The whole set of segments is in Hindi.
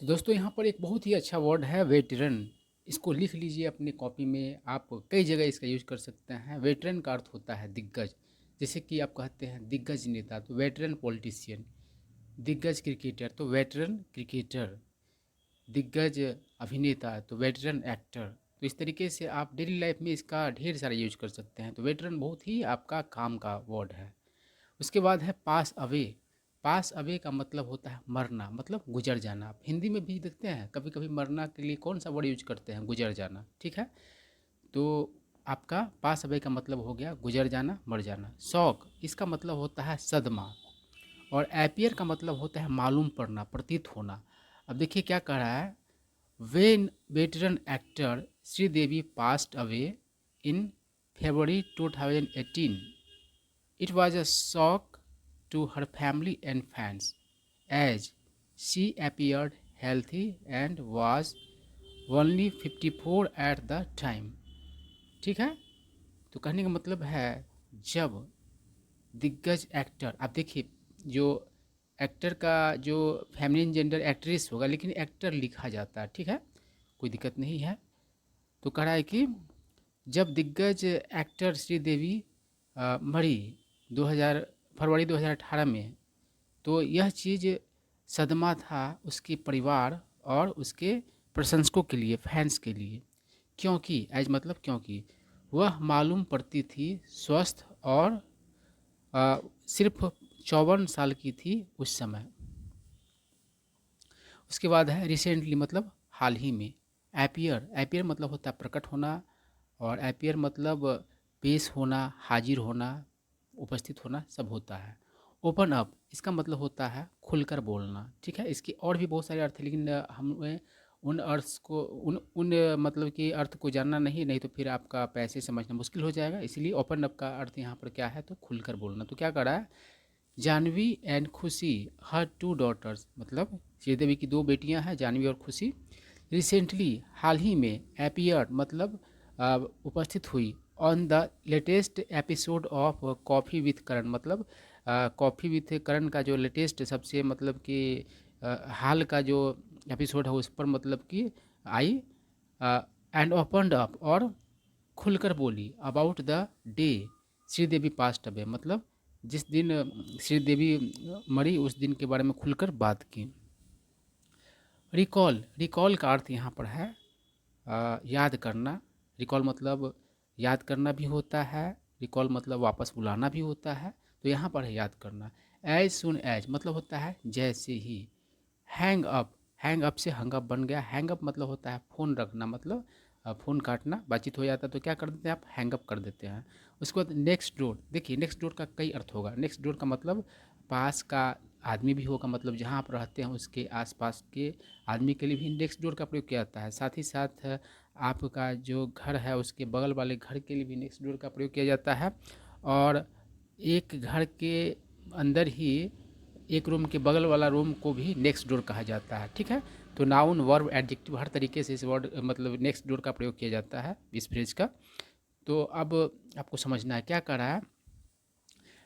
तो दोस्तों यहाँ पर एक बहुत ही अच्छा वर्ड है वेटरन। इसको लिख लीजिए अपने कॉपी में। आप कई जगह इसका यूज कर सकते हैं। वेटरन का अर्थ होता है दिग्गज। जैसे कि आप कहते हैं दिग्गज नेता तो वेटरन पॉलिटिशियन, दिग्गज क्रिकेटर तो वेटरन क्रिकेटर, दिग्गज अभिनेता तो वेटरन एक्टर। तो इस तरीके से आप डेली लाइफ में इसका ढेर सारा यूज कर सकते हैं। तो वेटरन बहुत ही आपका काम का वर्ड है। उसके बाद है पास अवे। पास अवे का मतलब होता है मरना, मतलब गुजर जाना। आप हिंदी में भी देखते हैं कभी कभी मरना के लिए कौन सा वर्ड यूज करते हैं, गुजर जाना। ठीक है, तो आपका पास अवे का मतलब हो गया गुजर जाना, मर जाना। शौक, इसका मतलब होता है सदमा। और एपियर का मतलब होता है मालूम पड़ना, प्रतीत होना। अब देखिए क्या कह रहा है, when veteran actor Sridevi passed away in February 2018. It was a shock to her family and fans as she appeared healthy and was only 54 at the time. ठीक है, तो कहने का मतलब है जब दिग्गज एक्टर, आप देखिए जो एक्टर का जो फेमिनिन जेंडर एक्ट्रेस होगा लेकिन एक्टर लिखा जाता है। ठीक है, कोई दिक्कत नहीं है। तो कह रहा है कि जब दिग्गज एक्टर श्रीदेवी मरी 2000 फरवरी 2018 में, तो यह चीज़ सदमा था उसके परिवार और उसके प्रशंसकों के लिए, फैंस के लिए। क्योंकि एज मतलब क्योंकि वह मालूम पड़ती थी स्वस्थ और सिर्फ 54 साल की थी उस समय। उसके बाद है रिसेंटली, मतलब हाल ही में। एपियर, एपियर मतलब होता है प्रकट होना, और एपियर मतलब पेश होना, हाजिर होना, उपस्थित होना, सब होता है। ओपन अप, इसका मतलब होता है खुलकर बोलना। ठीक है, इसके और भी बहुत सारे अर्थ हैं लेकिन हमें उन अर्थ को मतलब कि अर्थ को जानना नहीं तो फिर आपका पैसे समझना मुश्किल हो जाएगा। इसलिए ओपन अप का अर्थ यहाँ पर क्या है, तो खुलकर बोलना। तो क्या कर रहा है, जानवी एंड खुशी हर 2 डॉटर्स, मतलब श्रीदेवी की 2 बेटियां हैं जानवी और खुशी, रिसेंटली हाल ही में, एपियर मतलब उपस्थित हुई on the latest episode of coffee with Karan, मतलब कॉफ़ी विथ करण का जो लेटेस्ट सबसे मतलब कि हाल का जो एपिसोड है उस पर मतलब कि आई, एंड ओपनड अप, और खुलकर बोली about the day Sridevi passed away, मतलब जिस दिन श्रीदेवी मरी उस दिन के बारे में खुलकर बात की। रिकॉल, रिकॉल का अर्थ यहाँ पर है याद करना। रिकॉल मतलब याद करना भी होता है, रिकॉल मतलब वापस बुलाना भी होता है। तो यहाँ पर है याद करना। एज सुन एज मतलब होता है जैसे ही। हैंग अप, हैंग अप से हंग अप बन गया। हैंग अप मतलब होता है फ़ोन रखना, मतलब फ़ोन काटना, बातचीत हो जाता है तो क्या कर देते हैं आप, हैंग अप कर देते हैं। उसके बाद नेक्स्ट डोर, देखिए नेक्स्ट डोर का कई अर्थ होगा। नेक्स्ट डोर का मतलब पास का आदमी भी होगा, मतलब जहाँ आप रहते हैं उसके आसपास के आदमी के लिए भी नेक्स्ट डोर का प्रयोग किया जाता है। साथ ही साथ आपका जो घर है उसके बगल वाले घर के लिए भी नेक्स्ट डोर का प्रयोग किया जाता है। और एक घर के अंदर ही एक रूम के बगल वाला रूम को भी नेक्स्ट डोर कहा जाता है। ठीक है, तो नाउन वर्ब एडजेक्टिव हर तरीके से इस वर्ड मतलब नेक्स्ट डोर का प्रयोग किया जाता है इस फ्रेज का। तो अब आपको समझना है क्या कर रहा है।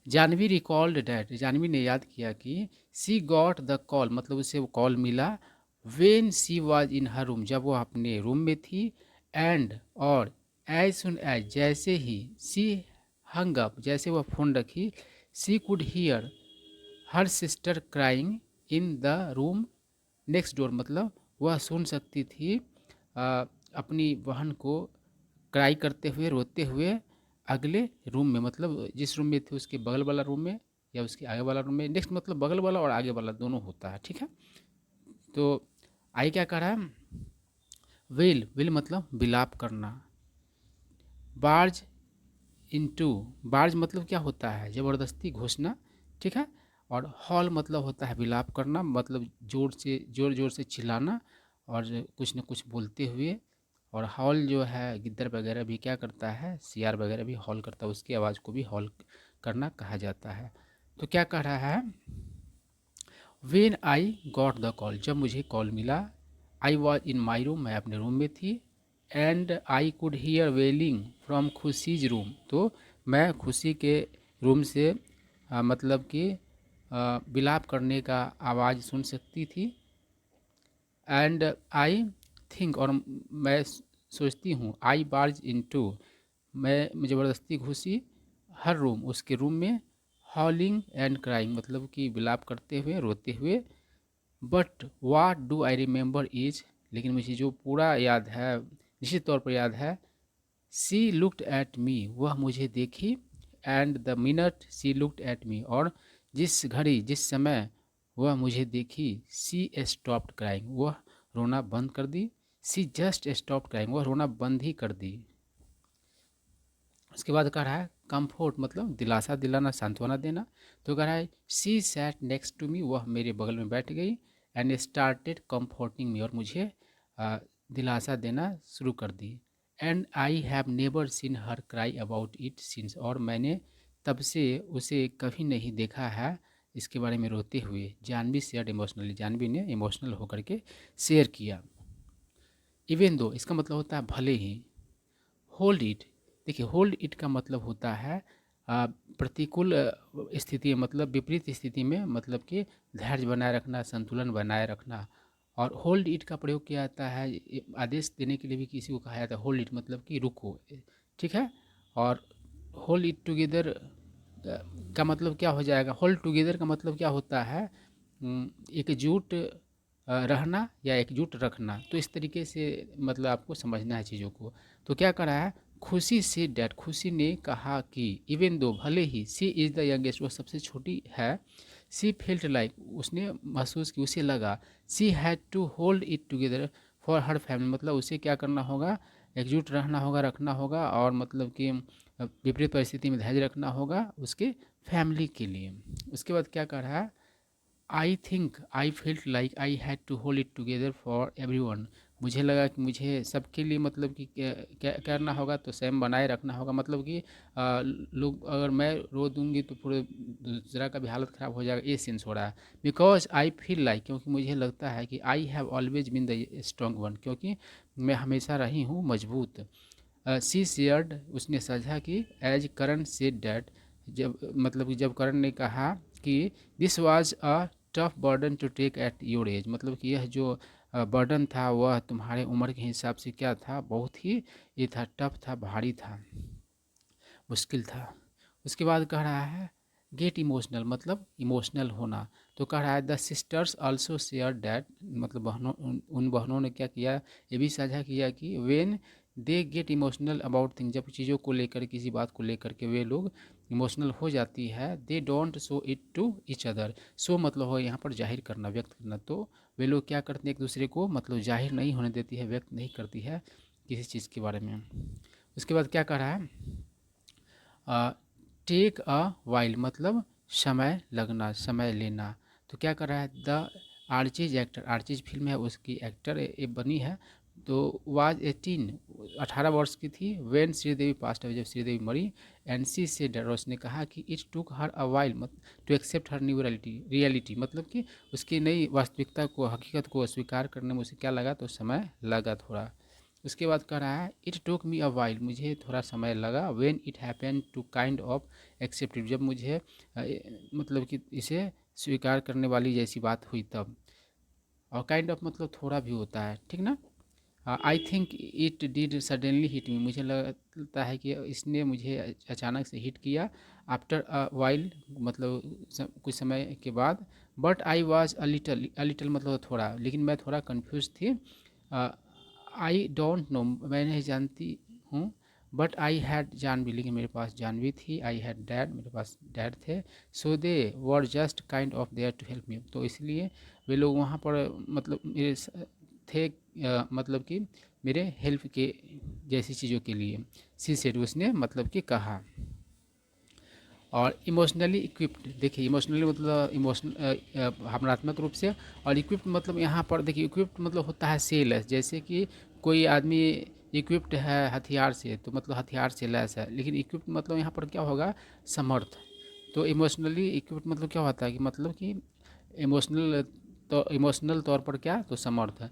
जानवी रिकॉल्ड डैट, जानवी ने याद किया कि सी गॉट द कॉल, मतलब उसे वो कॉल मिला when she was in her room, जब वो अपने रूम में थी। एंड और एज सुन एज जैसे ही, सी हंग अप जैसे वह फ़ोन रखी, she could hear her sister crying in the room next door, मतलब वह सुन सकती थी अपनी बहन को क्राई करते हुए, रोते हुए अगले रूम में, मतलब जिस रूम में थे उसके बगल वाला रूम में या उसके आगे वाला रूम में। नेक्स्ट मतलब बगल वाला और आगे वाला दोनों होता है। ठीक है, तो आई क्या कह रहा है, विल, विल मतलब विलाप करना। बार्ज इनटू, बार्ज मतलब क्या होता है, ज़बरदस्ती घुसना। ठीक है, और हॉल मतलब होता है विलाप करना, मतलब जोर से, जोर जोर से चिल्लाना और कुछ न कुछ बोलते हुए। और हॉल जो है गिद्दर वगैरह भी क्या करता है, सियार वगैरह भी हॉल करता है, उसकी आवाज़ को भी हॉल करना कहा जाता है। तो क्या कह रहा है, when I got the call, जब मुझे कॉल मिला, I was in my room, मैं अपने रूम में थी। And I could hear wailing from Khushi's room, तो मैं खुशी के रूम से मतलब कि विलाप करने का आवाज़ सुन सकती थी। एंड आई थिंक, और मैं सोचती हूँ, आई बार्ज इन टू, मैं ज़बरदस्ती घुसी हर रूम, उसके रूम में, हॉलिंग एंड क्राइंग मतलब कि विलाप करते हुए, रोते हुए। But what do I remember is, लेकिन मुझे जो पूरा याद है, निश्चित तौर पर याद है, सी लुकड एट मी, वह मुझे देखी, and the minute she looked at me, और जिस घड़ी, जिस समय वह मुझे देखी, सी स्टॉप्ड क्राइंग, वह रोना बंद कर दी। सी जस्ट स्टॉप्ड क्राइंग, वह रोना बंद ही कर दी। उसके बाद कह रहा है कंफर्ट मतलब दिलासा दिलाना, सांत्वना देना। तो कह रहा है she sat next to me, वह मेरे बगल में बैठ गई, एंड स्टार्टेड कंफर्टिंग मी, और मुझे दिलासा देना शुरू कर दी। And I have never seen her cry about it since, और मैंने तब से उसे कभी नहीं देखा है इसके बारे में रोते हुए। जानवी शेयर इमोशनली, जानवी ने इमोशनल होकर के शेयर किया। इवन दो इसका मतलब होता है भले ही। होल्ड इट, देखिए होल्ड इट का मतलब होता है प्रतिकूल स्थिति, मतलब विपरीत स्थिति में, मतलब कि धैर्य बनाए रखना, संतुलन बनाए रखना। और होल्ड इट का प्रयोग किया जाता है आदेश देने के लिए भी, किसी को कहा जाता है होल्ड इट मतलब कि रुको, ठीक है। और होल्ड इट टुगेदर का मतलब क्या हो जाएगा, होल्ड टुगेदर का मतलब क्या होता है, एकजुट रहना या एकजुट रखना। तो इस तरीके से मतलब आपको समझना है चीज़ों को। तो क्या करा है, खुशी से डैड, खुशी ने कहा कि इवन दो भले ही, सी इज़ द यंगेस्ट, वो सबसे छोटी है, सी फेल्ट लाइक, उसने महसूस की, उसे लगा, she had to hold it together for her family, मतलब उसे क्या करना होगा, एकजुट रहना होगा, रखना होगा, और मतलब कि विपरीत परिस्थिति में धैर्य रखना होगा उसके फैमिली के लिए। उसके बाद क्या कर रहा है, I think I felt like I had to hold it together for everyone, मुझे लगा कि मुझे सबके लिए मतलब कि क्या करना होगा, तो सेम बनाए रखना होगा, मतलब कि लोग, अगर मैं रो दूंगी तो पूरे दूसरा का भी हालत ख़राब हो जाएगा, ये सेंस हो रहा है। बिकॉज आई फील लाइक, क्योंकि मुझे लगता है कि I have always been the strong one, क्योंकि मैं हमेशा रही हूँ मजबूत। सी शेयर्ड, उसने साझा की, एज करण सेड डैट, जब मतलब कि जब करण ने कहा कि this was a tough burden to take at your age, मतलब कि यह जो बर्डन था वह तुम्हारे उम्र के हिसाब से क्या था, बहुत ही ये था, टफ था, भारी था, मुश्किल था। उसके बाद कह रहा है गेट इमोशनल मतलब इमोशनल होना। तो कह रहा है the sisters also share that, मतलब बहनों, उन बहनों ने क्या किया, ये भी साझा किया कि when they get emotional about thing, जब चीज़ों को लेकर, किसी बात को लेकर के वे लोग इमोशनल हो जाती है, they don't show it to each other, show मतलब हो यहाँ पर जाहिर करना, व्यक्त करना। तो वे लोग क्या करते हैं, एक दूसरे को मतलब जाहिर नहीं होने देती है, व्यक्त नहीं करती है किसी चीज़ के बारे में। उसके बाद क्या कह रहा है, टेक अ वाइल मतलब समय लगना, समय लेना। तो क्या कर रहा है, the arches actor, arches film है उसकी एक्टर ये बनी है, तो वाज 18 वर्ष की थी, वेन श्रीदेवी पास्ट अवे, जब श्रीदेवी मरी, एंड सी से डरोस ने कहा कि it took her a while to accept her new reality, मतलब कि उसकी नई वास्तविकता को, हकीकत को स्वीकार करने में उसे क्या लगा, तो समय लगा थोड़ा। उसके बाद कह रहा है it took me a while, मुझे थोड़ा समय लगा, when it happen to kind of accepted, जब मुझे मतलब कि इसे स्वीकार करने वाली जैसी बात हुई तब। और काइंड ऑफ मतलब थोड़ा भी होता है, ठीक ना। I think it did suddenly hit me, मुझे लगता है कि इसने मुझे अचानक से हिट किया, आफ्टर अ वाइल मतलब कुछ समय के बाद। But I was a little मतलब थोड़ा, लेकिन मैं थोड़ा कन्फ्यूज थी। आई डोंट नो, मैं नहीं जानती हूँ। बट आई हैड जानवी, लेकिन मेरे पास जानवी थी। आई हैड डैड, मेरे पास डैड थे। So they were just kind of there to help me, तो इसलिए वे लोग वहाँ पर मतलब मेरे थे, मतलब कि मेरे हेल्प के जैसी चीज़ों के लिए। सी सेड, उसने मतलब कि कहा। और इमोशनली इक्विप्ड, देखिए इमोशनली मतलब भावनात्मक रूप से, और इक्विप्ड मतलब यहाँ पर देखिए इक्विप्ड मतलब होता है से लैस, जैसे कि कोई आदमी इक्विप्ड है हथियार से, तो मतलब हथियार से लैस है, लेकिन इक्विप्ड मतलब यहाँ पर क्या होगा, समर्थ। तो इमोशनली इक्विप्ड मतलब क्या होता है कि मतलब कि इमोशनल, तो इमोशनल तौर पर क्या, तो समर्थ है।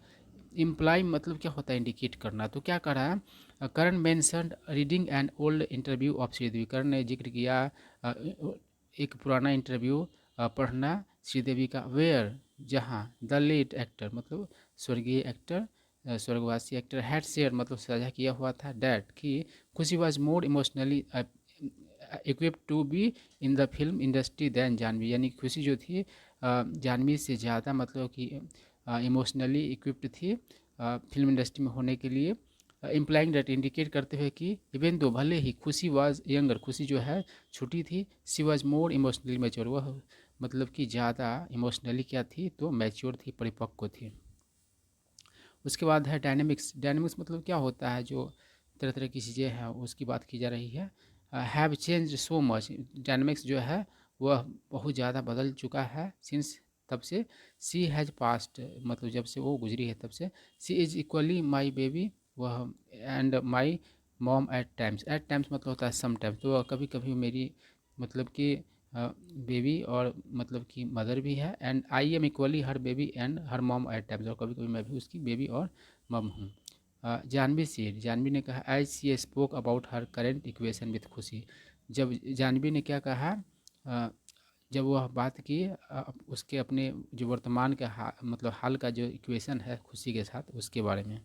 इम्प्लाई मतलब क्या होता है, इंडिकेट करना। तो क्या कर रहा है, Karan mentioned reading an old interview of Sridevi, Karan ने जिक्र किया एक पुराना इंटरव्यू पढ़ना श्रीदेवी का वेयर जहाँ द लेट एक्टर मतलब स्वर्गीय एक्टर स्वर्गवासी एक्टर हैड शेयर मतलब साझा किया हुआ था डैट कि Khushi was more emotionally equipped to be in the film industry than Janhvi, यानी खुशी जो थी जानवी से ज़्यादा मतलब कि इमोशनली इक्विप्ड थी फिल्म इंडस्ट्री में होने के लिए, इम्प्लाइंग डेट इंडिकेट करते हुए कि इवन दो भले ही खुशी वाज यंगर, खुशी जो है छोटी थी, she was more emotionally mature, वह मतलब कि ज़्यादा इमोशनली क्या थी तो मैच्योर थी, परिपक्व थी। उसके बाद है डायनेमिक्स। डायनेमिक्स मतलब क्या होता है, जो तरह तरह की चीज़ें हैं उसकी बात की जा रही है। Have change so much, dynamics जो है वह बहुत ज़्यादा बदल चुका है सिंस, तब से। सी हैज़ पास्ट मतलब जब से वो गुजरी है तब से। She is equally my baby वह and my mom at times मतलब होता है सम टाइम्स, तो कभी कभी मेरी मतलब कि बेबी और मतलब कि मदर भी है, and I am equally her baby and her mom at times, और कभी कभी मैं भी उसकी बेबी और मम हूँ। जानवी सेड, जानवी ने कहा as she spoke about her current equation with Khushi, जब जानवी ने क्या कहा जब वह बात की उसके अपने जो वर्तमान का मतलब हाल का जो इक्वेशन है खुशी के साथ उसके बारे में।